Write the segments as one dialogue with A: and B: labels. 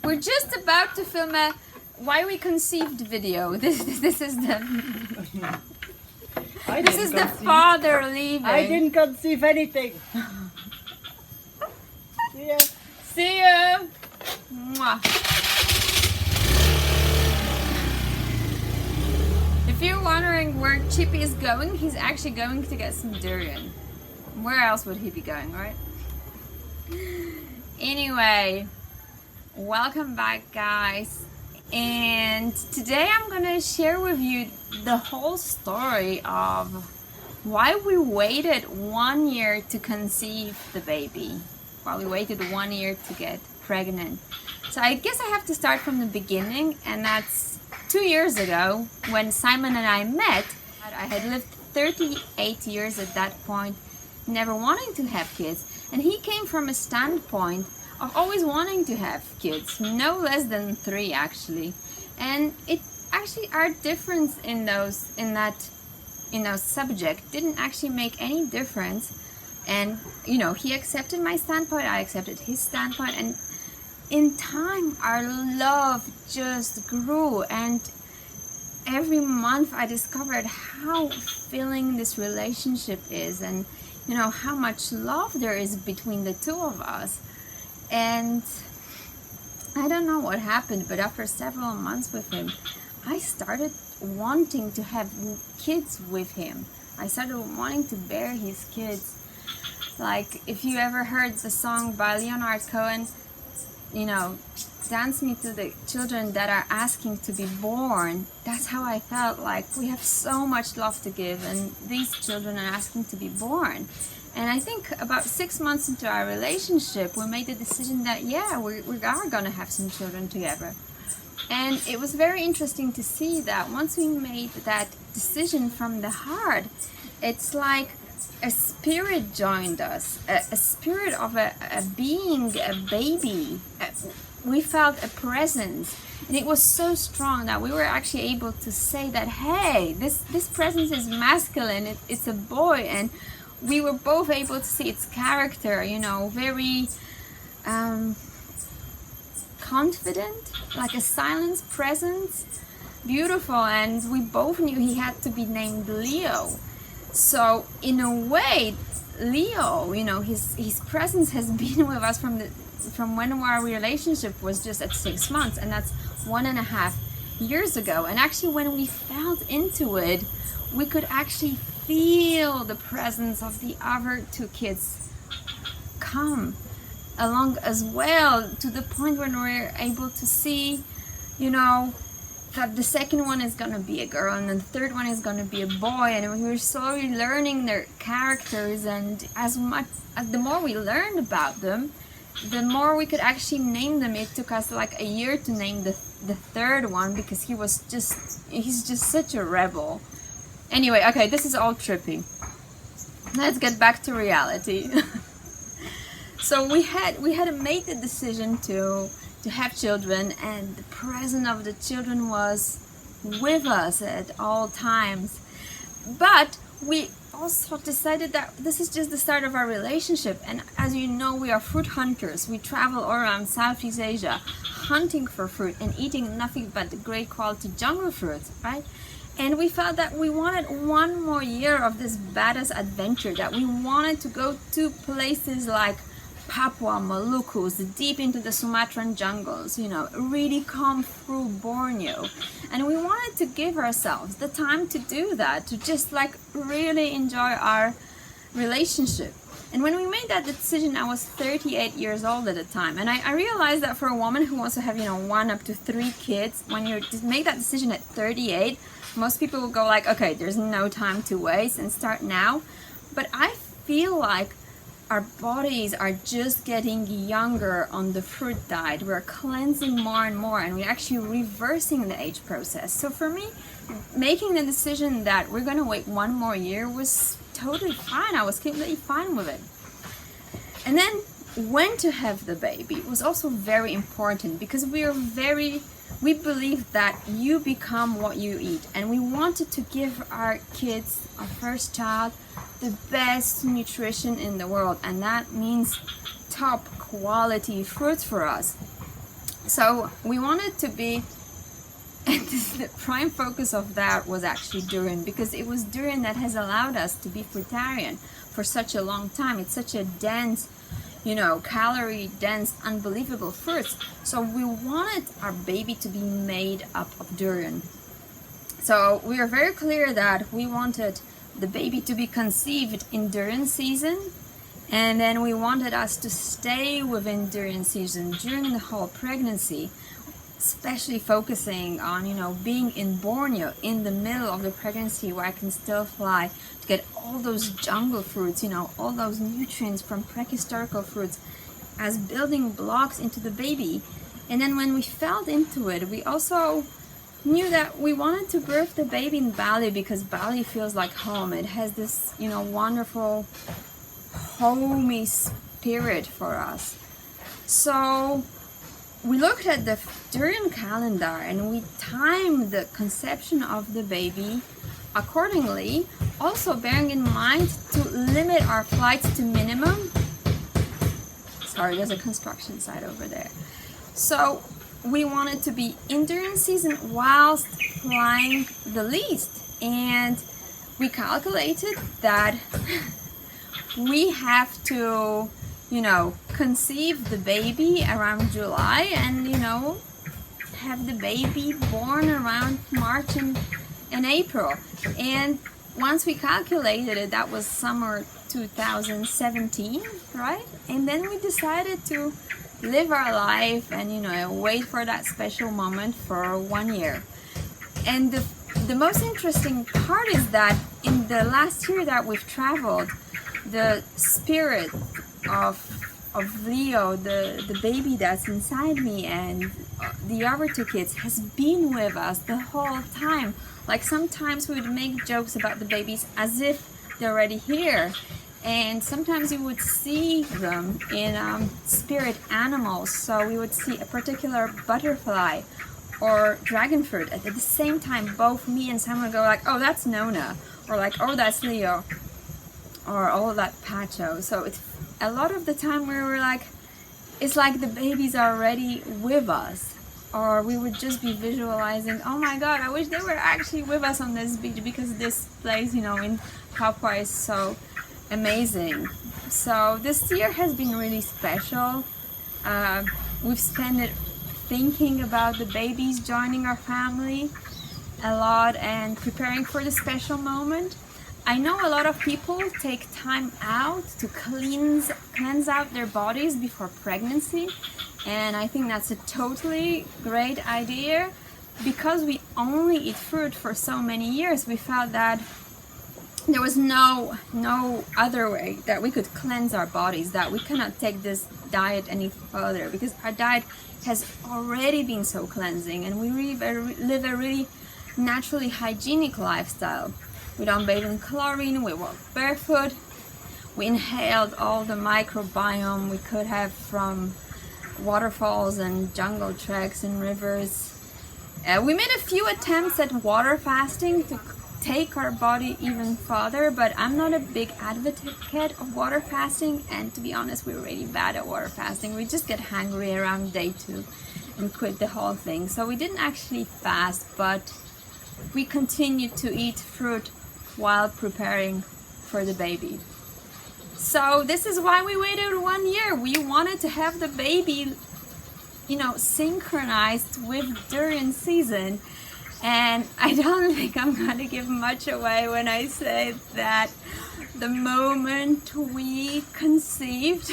A: We're just about to film a why we conceived video. This is the father leaving.
B: I didn't conceive anything. See ya.
A: See ya. Mwah. If you're wondering where Chippy is going, he's actually going to get some durian. Where else would he be going, right? Anyway, welcome back, guys. And today I'm gonna share with you the whole story of why we waited 1 year to conceive the baby, why we waited 1 year to get pregnant. So I guess I have to start from the beginning, and that's 2 years ago when Simon and I met. I had lived 38 years at that point, never wanting to have kids, and he came from a standpoint of always wanting to have kids, no less than 3 actually. And it actually, our difference in that subject didn't actually make any difference. And you know, he accepted my standpoint, I accepted his standpoint, and in time our love just grew. And every month I discovered how filling this relationship is, and you know, how much love there is between the two of us. And I don't know what happened, but after several months with him, I started wanting to have kids with him. I started wanting to bear his kids. Like, if you ever heard the song by Leonard Cohen, you know, dance me to the children that are asking to be born, that's how I felt. Like, we have so much love to give, and these children are asking to be born. And I think about 6 months into our relationship, we made the decision that, yeah, we are going to have some children together. And it was very interesting to see that once we made that decision from the heart, it's like a spirit joined us, a spirit of a being, a baby. We felt a presence, and it was so strong that we were actually able to say that, hey, this presence is masculine, it's a boy. And we were both able to see its character, you know, very confident, like a silent presence, beautiful. And we both knew he had to be named Leo. So in a way, Leo, you know, his presence has been with us from when our relationship was just at 6 months, and that's 1.5 years ago. And actually, when we felt into it, we could actually feel the presence of the other 2 kids come along as well, to the point when we're able to see, you know, that the second one is going to be a girl and the third one is going to be a boy. And we were slowly learning their characters, and as the more we learned about them, the more we could actually name them. It took us like a year to name the third one, because he's just such a rebel. Anyway, okay, this is all trippy. Let's get back to reality. So we had made the decision to have children, and the presence of the children was with us at all times. But we also decided that this is just the start of our relationship. And as you know, we are fruit hunters. We travel all around Southeast Asia hunting for fruit and eating nothing but the great quality jungle fruits, right? And we felt that we wanted 1 more year of this badass adventure, that we wanted to go to places like Papua, Malukus, deep into the Sumatran jungles, you know, really come through Borneo. And we wanted to give ourselves the time to do that, to just like really enjoy our relationship. And when we made that decision, I was 38 years old at the time. And I realized that for a woman who wants to have, you know, 1 up to 3 kids, when you just make that decision at 38, most people will go like, okay, there's no time to waste and start now. But I feel like our bodies are just getting younger on the fruit diet. We're cleansing more and more, and we're actually reversing the age process. So for me, making the decision that we're gonna wait 1 more year was totally fine. I was completely fine with it. And then when to have the baby was also very important, because we believe that you become what you eat, and we wanted to give our kids, our first child, the best nutrition in the world. And that means top quality fruits for us. So we wanted to be, and the prime focus of that was actually durian, because it was durian that has allowed us to be fruitarian for such a long time. It's such a dense, calorie dense, unbelievable fruit. So we wanted our baby to be made up of durian. So we are very clear that we wanted the baby to be conceived in durian season, and then we wanted us to stay within durian season during the whole pregnancy, especially focusing on, being in Borneo in the middle of the pregnancy, where I can still fly, to get all those jungle fruits, all those nutrients from prehistorical fruits as building blocks into the baby. And then when we felt into it, we also knew that we wanted to birth the baby in Bali, because Bali feels like home. It has this, wonderful homey spirit for us. So we looked at the durian calendar and we timed the conception of the baby accordingly, also bearing in mind to limit our flights to minimum. Sorry, there's a construction site over there. So we wanted to be in durian season whilst flying the least, and we calculated that we have to conceive the baby around July and have the baby born around March and April. And once we calculated it, that was summer 2017, right? And then we decided to live our life and wait for that special moment for 1 year. And the most interesting part is that in the last year that we've traveled, the spirit of Leo, the baby that's inside me, and the other two kids has been with us the whole time. Like sometimes we would make jokes about the babies as if they're already here, and sometimes you would see them in spirit animals. So we would see a particular butterfly or dragon fruit. At the same time, both me and Sam would go like, "Oh, that's Nona," or like, "Oh, that's Leo," or "Oh, that Pacho." So it's a lot of the time we were like, it's like the babies are already with us, or we would just be visualizing, "Oh my God, I wish they were actually with us on this beach, because this place, in Papua is so amazing." So this year has been really special. We've spent it thinking about the babies joining our family a lot and preparing for the special moment. I know a lot of people take time out to cleanse out their bodies before pregnancy, and I think that's a totally great idea. Because we only eat fruit for so many years, we felt that there was no other way that we could cleanse our bodies, that we cannot take this diet any further, because our diet has already been so cleansing, and we live a really naturally hygienic lifestyle. We don't bathe in chlorine, we walk barefoot, we inhaled all the microbiome we could have from waterfalls and jungle tracks and rivers. We made a few attempts at water fasting to take our body even further, but I'm not a big advocate of water fasting, and to be honest, we're really bad at water fasting. We just get hungry around day 2 and quit the whole thing. So we didn't actually fast, but we continued to eat fruit while preparing for the baby. So this is why we waited 1 year. We wanted to have the baby, synchronized with durian season. And I don't think I'm gonna give much away when I say that the moment we conceived,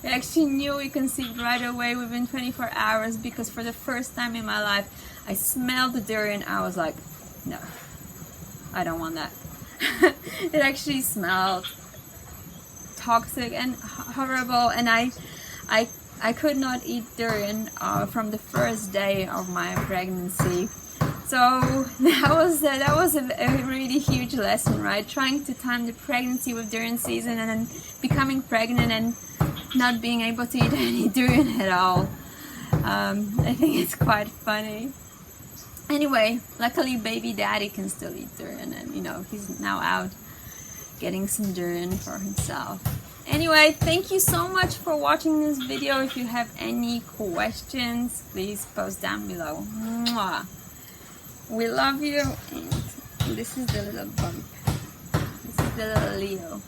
A: we actually knew we conceived right away within 24 hours, because for the first time in my life, I smelled the durian. I was like, no, I don't want that. It actually smelled toxic and horrible, and I could not eat durian from the first day of my pregnancy. So that was a really huge lesson, right? Trying to time the pregnancy with durian season, and then becoming pregnant and not being able to eat any durian at all. I think it's quite funny. Anyway, luckily baby daddy can still eat durian, and he's now out getting some durian for himself. Anyway, thank you so much for watching this video. If you have any questions, please post down below. Mwah. We love you, and this is the little bump. This is the little Leo.